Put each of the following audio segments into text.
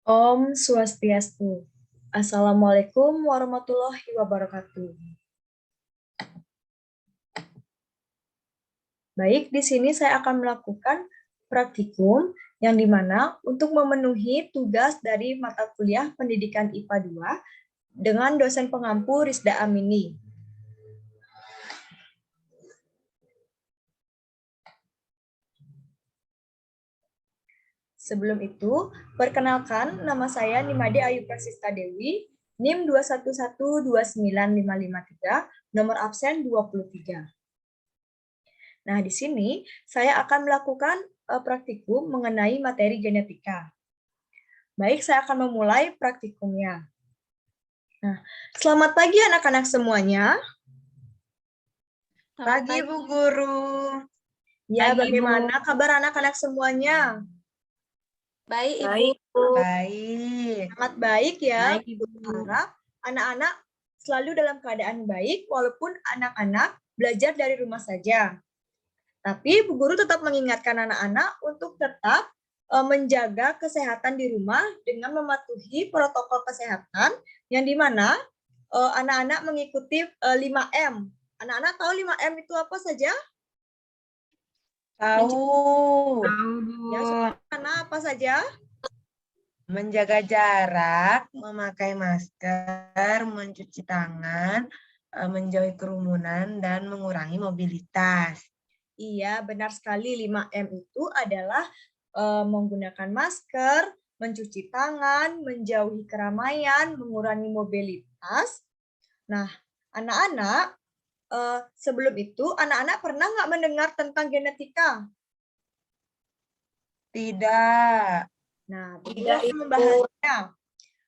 Om Swastiastu. Assalamualaikum warahmatullahi wabarakatuh. Baik, di sini saya akan melakukan praktikum yang dimana untuk memenuhi tugas dari mata kuliah Pendidikan IPA 2 dengan dosen pengampu Rizda Amini. Sebelum itu, perkenalkan nama saya Nimade Ayu Prasista Dewi, NIM 2112953, nomor absen 23. Nah, di sini saya akan melakukan praktikum mengenai materi genetika. Baik, saya akan memulai praktikumnya. Nah, selamat pagi anak-anak semuanya. Pagi, Bu Guru. Ya, Pagi, bagaimana Bu. kabar anak-anak semuanya? Baik, Ibu. Baik, Bu. Baik. Sangat baik ya. Baik, Ibu. Harap anak-anak selalu dalam keadaan baik walaupun anak-anak belajar dari rumah saja. Tapi Bu Guru tetap mengingatkan anak-anak untuk tetap menjaga kesehatan di rumah dengan mematuhi protokol kesehatan yang dimana anak-anak mengikuti 5M. Anak-anak tahu 5M itu apa saja? Tahu. Ya, karena apa saja? Menjaga jarak, memakai masker, mencuci tangan, menjauhi kerumunan, dan mengurangi mobilitas. Iya, benar sekali. 5M itu adalah menggunakan masker, mencuci tangan, menjauhi keramaian, mengurangi mobilitas. Nah, anak-anak, sebelum itu, anak-anak pernah nggak mendengar tentang genetika? Tidak. Nah, tidak membahasnya.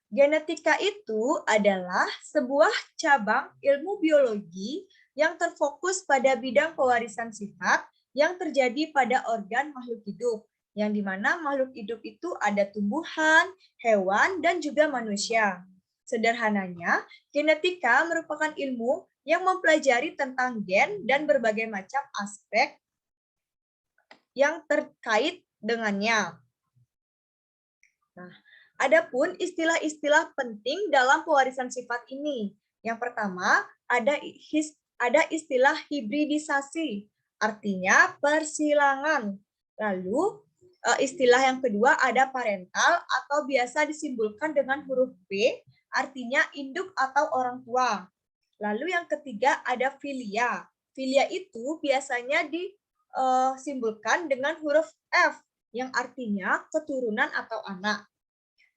Genetika itu adalah sebuah cabang ilmu biologi yang terfokus pada bidang pewarisan sifat yang terjadi pada organ makhluk hidup, yang dimana makhluk hidup itu ada tumbuhan, hewan, dan juga manusia. Sederhananya, genetika merupakan ilmu yang mempelajari tentang gen dan berbagai macam aspek yang terkait dengannya. Nah, adapun istilah-istilah penting dalam pewarisan sifat ini. Yang pertama, ada istilah hibridisasi, artinya persilangan. Lalu, istilah yang kedua ada parental atau biasa disimbolkan dengan huruf B, artinya induk atau orang tua. Lalu yang ketiga ada filia. Filia itu biasanya disimbolkan dengan huruf F, yang artinya keturunan atau anak.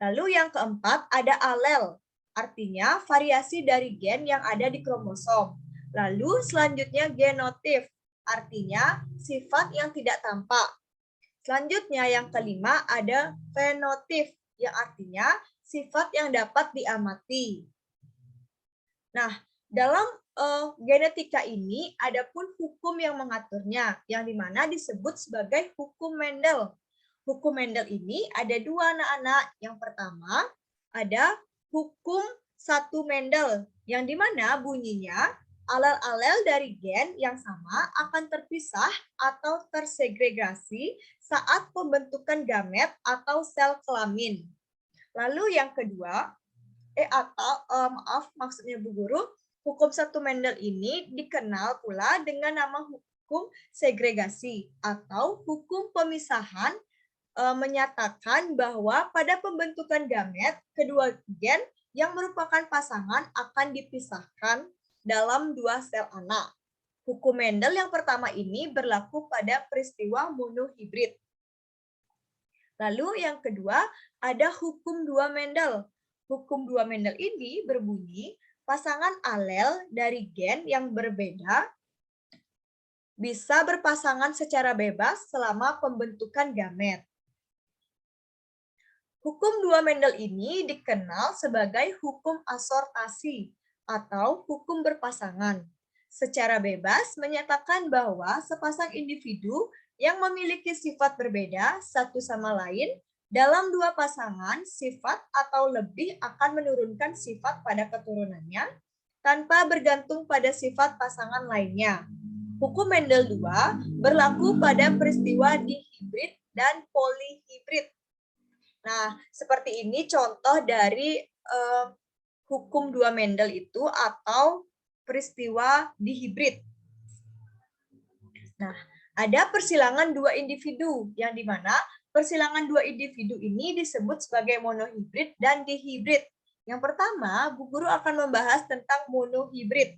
Lalu yang keempat ada alel, artinya variasi dari gen yang ada di kromosom. Lalu selanjutnya genotip, artinya sifat yang tidak tampak. Selanjutnya yang kelima ada fenotip, yang artinya sifat yang dapat diamati. Nah, dalam genetika ini ada pun hukum yang mengaturnya, yang dimana disebut sebagai hukum Mendel. Hukum Mendel ini ada dua anak-anak. Yang pertama ada hukum satu Mendel, yang dimana bunyinya alel-alel dari gen yang sama akan terpisah atau tersegregasi saat pembentukan gamet atau sel kelamin. Lalu yang kedua, maksudnya Bu Guru, hukum satu Mendel ini dikenal pula dengan nama hukum segregasi atau hukum pemisahan, menyatakan bahwa pada pembentukan gamet, kedua gen yang merupakan pasangan akan dipisahkan dalam dua sel anak. Hukum Mendel yang pertama ini berlaku pada peristiwa monohibrid. Lalu yang kedua ada hukum dua Mendel. Hukum dua Mendel ini berbunyi pasangan alel dari gen yang berbeda bisa berpasangan secara bebas selama pembentukan gamet. Hukum dua Mendel ini dikenal sebagai hukum asortasi atau hukum berpasangan. Secara bebas menyatakan bahwa sepasang individu yang memiliki sifat berbeda satu sama lain dalam dua pasangan sifat atau lebih akan menurunkan sifat pada keturunannya tanpa bergantung pada sifat pasangan lainnya. Hukum Mendel 2 berlaku pada peristiwa dihibrid dan polihibrid. Nah, seperti ini contoh dari hukum dua Mendel itu atau peristiwa dihibrid. Nah, ada persilangan dua individu yang dimana persilangan dua individu ini disebut sebagai monohibrid dan dihibrid. Yang pertama, Bu Guru akan membahas tentang monohibrid.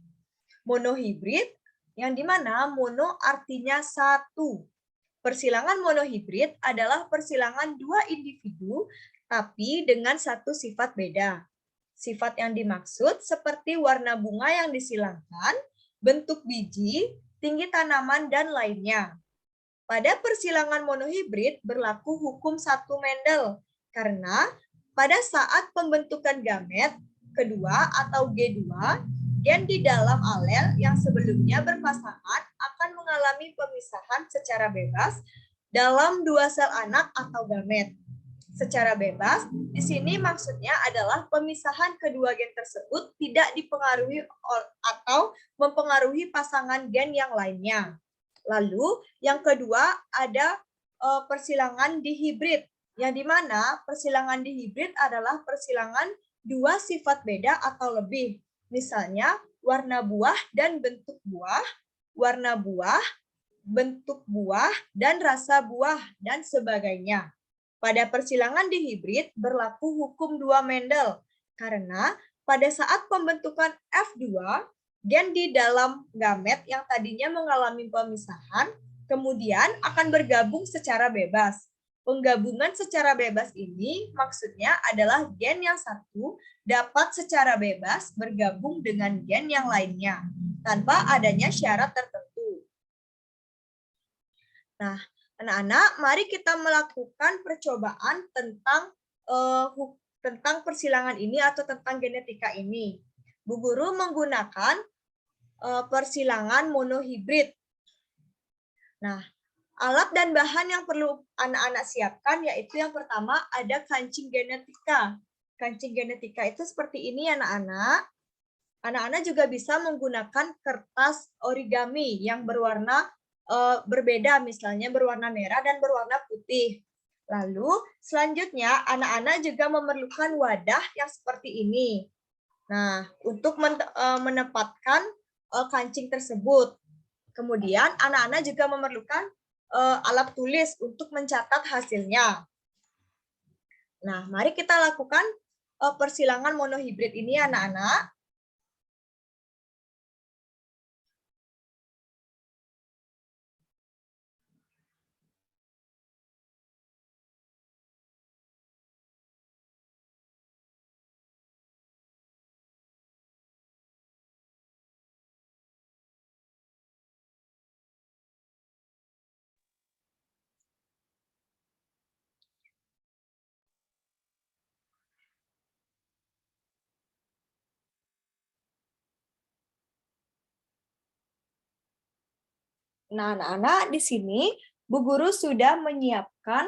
Monohibrid yang dimana mono artinya satu. Persilangan monohibrid adalah persilangan dua individu tapi dengan satu sifat beda. Sifat yang dimaksud seperti warna bunga yang disilangkan, bentuk biji, tinggi tanaman, dan lainnya. Pada persilangan monohibrid berlaku hukum satu Mendel, karena pada saat pembentukan gamet kedua atau G2, gen di dalam alel yang sebelumnya berpasangan akan mengalami pemisahan secara bebas dalam dua sel anak atau gamet. Secara bebas, di sini maksudnya adalah pemisahan kedua gen tersebut tidak dipengaruhi atau mempengaruhi pasangan gen yang lainnya. Lalu yang kedua ada persilangan dihibrid, yang dimana persilangan dihibrid adalah persilangan dua sifat beda atau lebih. Misalnya warna buah dan bentuk buah, warna buah, bentuk buah, dan rasa buah, dan sebagainya. Pada persilangan dihibrid berlaku hukum dua Mendel, karena pada saat pembentukan F2, gen di dalam gamet yang tadinya mengalami pemisahan, kemudian akan bergabung secara bebas. Penggabungan secara bebas ini maksudnya adalah gen yang satu dapat secara bebas bergabung dengan gen yang lainnya, tanpa adanya syarat tertentu. Nah, anak-anak, mari kita melakukan percobaan tentang persilangan ini atau tentang genetika ini. Bu Guru menggunakan persilangan monohibrid. Nah, alat dan bahan yang perlu anak-anak siapkan yaitu yang pertama ada kancing genetika. Kancing genetika itu seperti ini anak-anak. Anak-anak juga bisa menggunakan kertas origami yang berwarna berbeda, misalnya berwarna merah dan berwarna putih. Lalu selanjutnya anak-anak juga memerlukan wadah yang seperti ini. Nah, untuk menempatkan kancing tersebut. Kemudian anak-anak juga memerlukan alat tulis untuk mencatat hasilnya. Nah, mari kita lakukan persilangan monohibrid ini anak-anak. Nah, anak-anak di sini Bu Guru sudah menyiapkan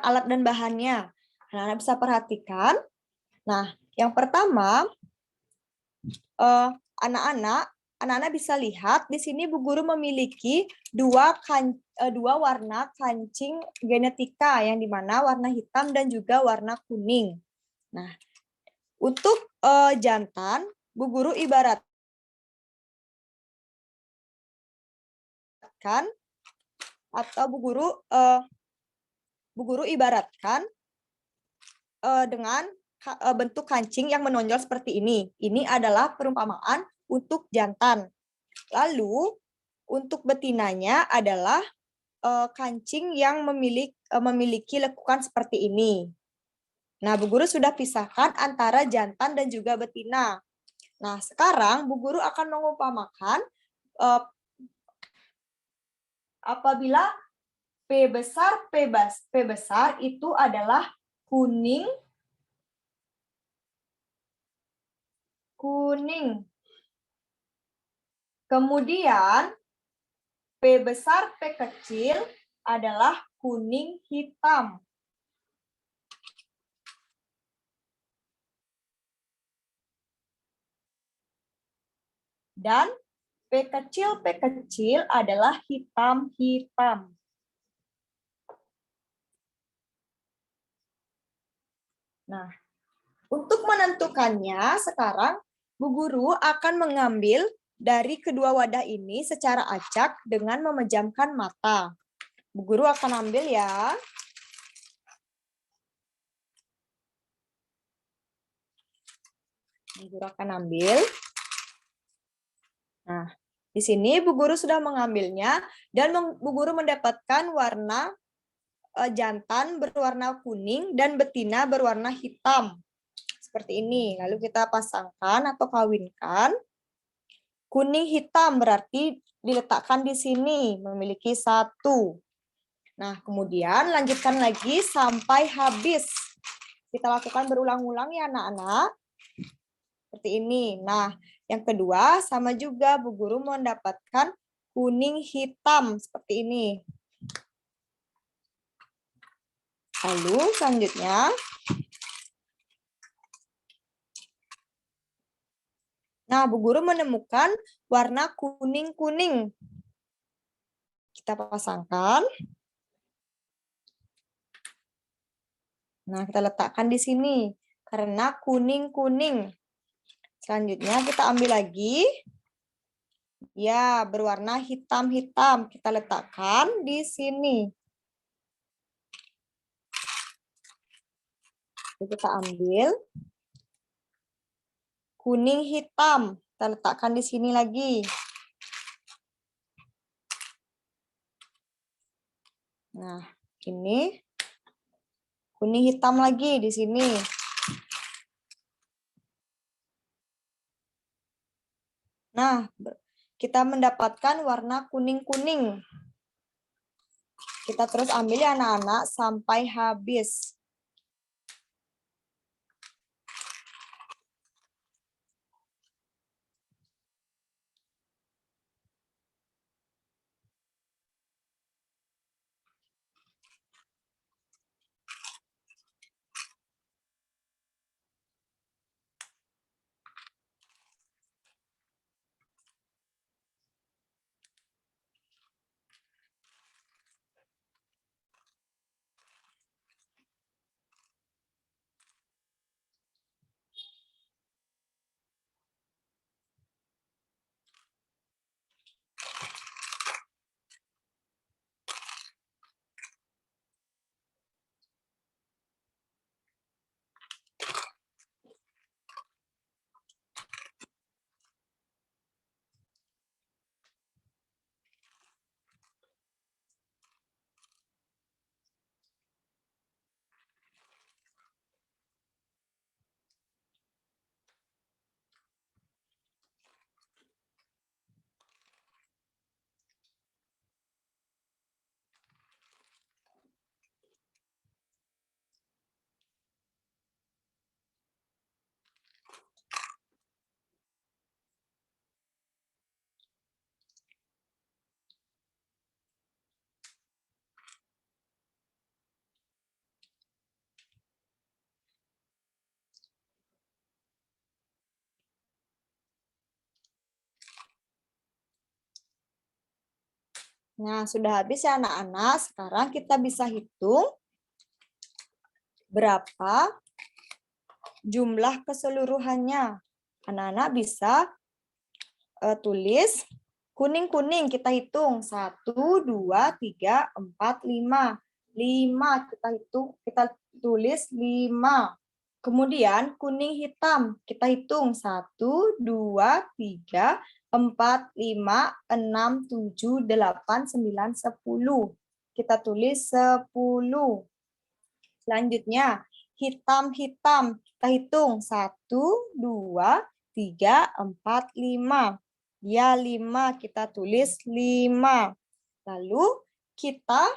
alat dan bahannya. Anak-anak bisa perhatikan. Nah, yang pertama, anak-anak bisa lihat di sini Bu Guru memiliki dua warna kancing genetika yang dimana warna hitam dan juga warna kuning. Nah, untuk jantan Bu Guru ibaratkan atau Bu Guru ibaratkan dengan bentuk kancing yang menonjol seperti ini. Ini adalah perumpamaan untuk jantan. Lalu untuk betinanya adalah kancing yang memiliki lekukan seperti ini. Nah, Bu Guru sudah pisahkan antara jantan dan juga betina. Nah, sekarang Bu Guru akan mengumpamakan apabila P besar itu adalah kuning. Kemudian P besar P kecil adalah kuning hitam. Dan P kecil adalah hitam-hitam. Nah, untuk menentukannya sekarang Bu Guru akan mengambil dari kedua wadah ini secara acak dengan memejamkan mata. Bu Guru akan ambil ya. Bu Guru akan ambil. Nah, di sini Bu Guru sudah mengambilnya dan Bu Guru mendapatkan warna jantan berwarna kuning dan betina berwarna hitam. Seperti ini. Lalu kita pasangkan atau kawinkan. Kuning hitam berarti diletakkan di sini, memiliki 1. Nah, kemudian lanjutkan lagi sampai habis. Kita lakukan berulang-ulang ya anak-anak. Seperti ini. Nah, yang kedua sama juga Bu Guru mendapatkan kuning hitam seperti ini. Lalu selanjutnya, nah Bu Guru menemukan warna kuning-kuning. Kita pasangkan. Nah, kita letakkan di sini karena kuning-kuning. Selanjutnya kita ambil lagi. Ya, berwarna hitam-hitam. Kita letakkan di sini. Kita ambil kuning hitam. Kita letakkan di sini lagi. Nah, ini kuning hitam lagi di sini. Nah, kita mendapatkan warna kuning-kuning. Kita terus ambil ya anak-anak sampai habis. Nah, sudah habis ya anak-anak. Sekarang kita bisa hitung berapa jumlah keseluruhannya. Anak-anak bisa tulis kuning-kuning. Kita hitung 1, 2, 3, 4, 5. 5 kita hitung, kita tulis 5. Kemudian kuning hitam, kita hitung 1, 2, 3, 4, 5, 6, 7, 8, 9, 10. Kita tulis 10. Selanjutnya, hitam-hitam, kita hitung 1, 2, 3, 4, 5. Ya, 5, kita tulis 5. Lalu kita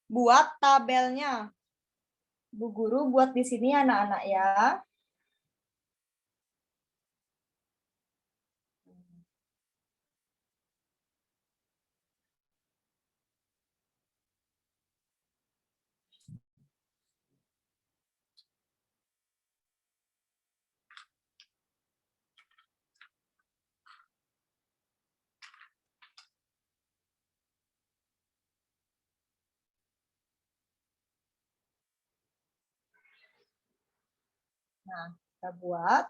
buat tabelnya. Bu Guru buat di sini anak-anak ya. Nah, kita buat.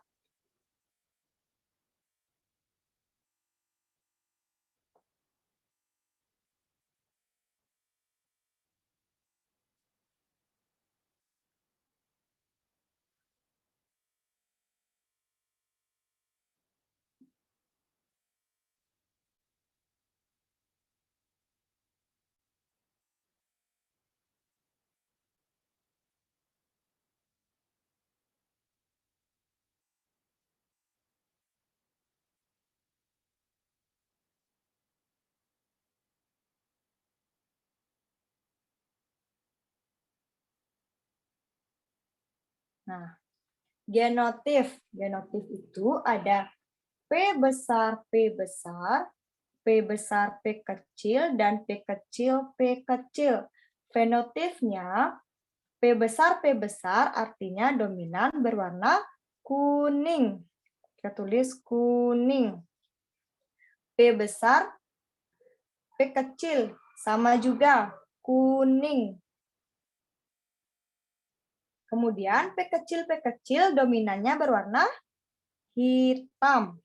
Nah, genotif. Genotif itu ada P besar, P besar, P besar, P kecil, dan P kecil, P kecil. Fenotifnya P besar artinya dominan berwarna kuning. Kita tulis kuning. P besar, P kecil, sama juga kuning. Kemudian P kecil dominannya berwarna hitam.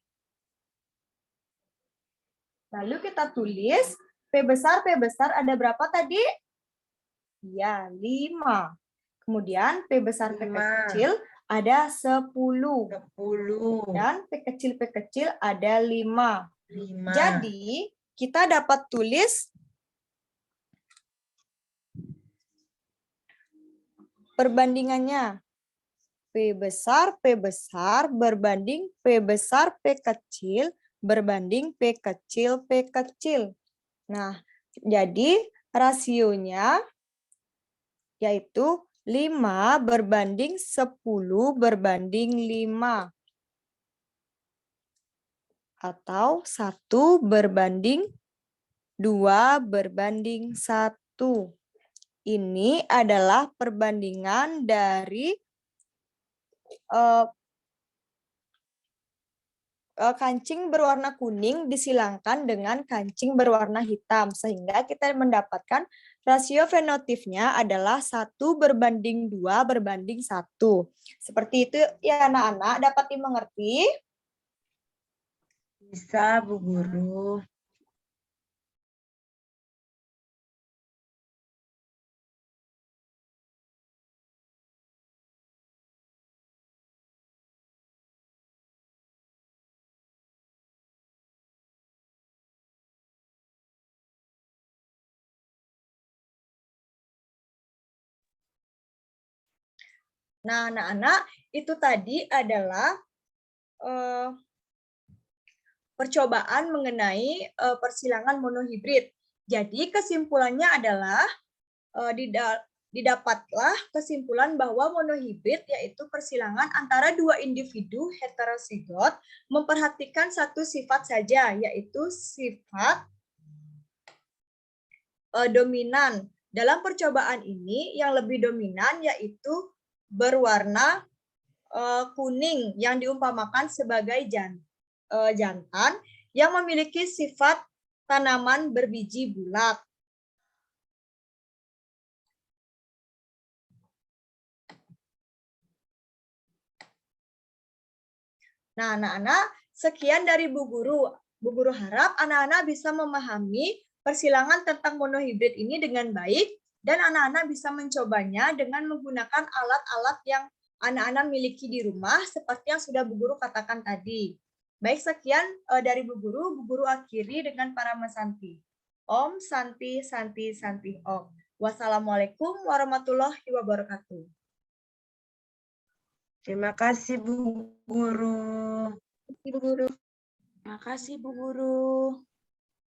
Lalu kita tulis P besar ada berapa tadi? Ya, 5. Kemudian P besar, P kecil ada 10. Dan P kecil ada 5. Jadi, kita dapat tulis perbandingannya. P besar berbanding P besar, P kecil berbanding P kecil, P kecil. Nah, jadi rasionya yaitu 5 berbanding 10 berbanding 5. Atau 1 berbanding 2 berbanding 1. Ini adalah perbandingan dari kancing berwarna kuning disilangkan dengan kancing berwarna hitam. Sehingga kita mendapatkan rasio fenotipnya adalah 1 berbanding 2 berbanding 1. Seperti itu ya anak-anak, dapat dimengerti? Bisa, Bu Guru. Nah, anak-anak, itu tadi adalah percobaan mengenai persilangan monohibrid. Jadi kesimpulannya adalah didapatlah kesimpulan bahwa monohibrid yaitu persilangan antara dua individu heterozigot memperhatikan satu sifat saja, yaitu sifat dominan. Dalam percobaan ini yang lebih dominan yaitu berwarna kuning yang diumpamakan sebagai jantan yang memiliki sifat tanaman berbiji bulat. Nah, anak-anak, sekian dari Bu Guru. Bu Guru harap anak-anak bisa memahami persilangan tentang monohibrid ini dengan baik dan anak-anak bisa mencobanya dengan menggunakan alat-alat yang anak-anak miliki di rumah seperti yang sudah Bu Guru katakan tadi. Baik, sekian dari Bu Guru akhiri dengan para mesanti. Om Santi Santi Santi Om. Wassalamualaikum warahmatullahi wabarakatuh. Terima kasih Bu Guru. Terima kasih Bu Guru.